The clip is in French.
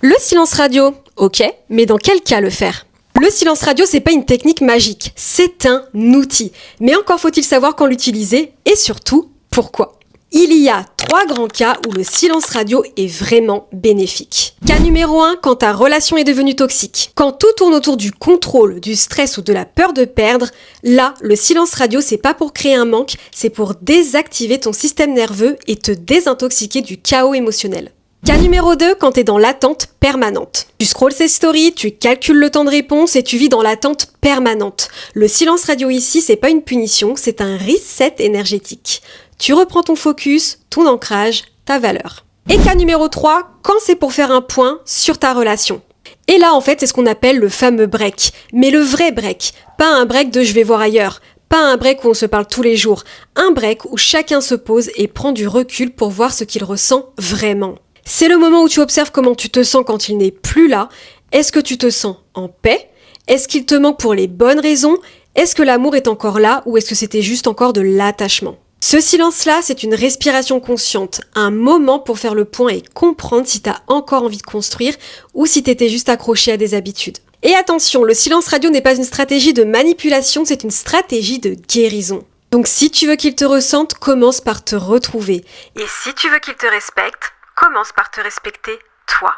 Le silence radio, ok, mais dans quel cas le faire ? Le silence radio, c'est pas une technique magique, c'est un outil. Mais encore faut-il savoir quand l'utiliser et surtout, pourquoi. Il y a 3 grands cas où le silence radio est vraiment bénéfique. Cas numéro 1, quand ta relation est devenue toxique. Quand tout tourne autour du contrôle, du stress ou de la peur de perdre, là, le silence radio, c'est pas pour créer un manque, c'est pour désactiver ton système nerveux et te désintoxiquer du chaos émotionnel. Cas numéro 2, quand t'es dans l'attente permanente. Tu scrolles ses stories, tu calcules le temps de réponse et tu vis dans l'attente permanente. Le silence radio ici, c'est pas une punition, c'est un reset énergétique. Tu reprends ton focus, ton ancrage, ta valeur. Et cas numéro 3, quand c'est pour faire un point sur ta relation. Et là, en fait, c'est ce qu'on appelle le fameux break. Mais le vrai break. Pas un break de je vais voir ailleurs. Pas un break où on se parle tous les jours. Un break où chacun se pose et prend du recul pour voir ce qu'il ressent vraiment. C'est le moment où tu observes comment tu te sens quand il n'est plus là. Est-ce que tu te sens en paix ? Est-ce qu'il te manque pour les bonnes raisons ? Est-ce que l'amour est encore là ou est-ce que c'était juste encore de l'attachement ? Ce silence-là, c'est une respiration consciente, un moment pour faire le point et comprendre si t'as encore envie de construire ou si t'étais juste accroché à des habitudes. Et attention, le silence radio n'est pas une stratégie de manipulation, c'est une stratégie de guérison. Donc si tu veux qu'il te ressente, commence par te retrouver. Et si tu veux qu'il te respecte, commence par te respecter toi.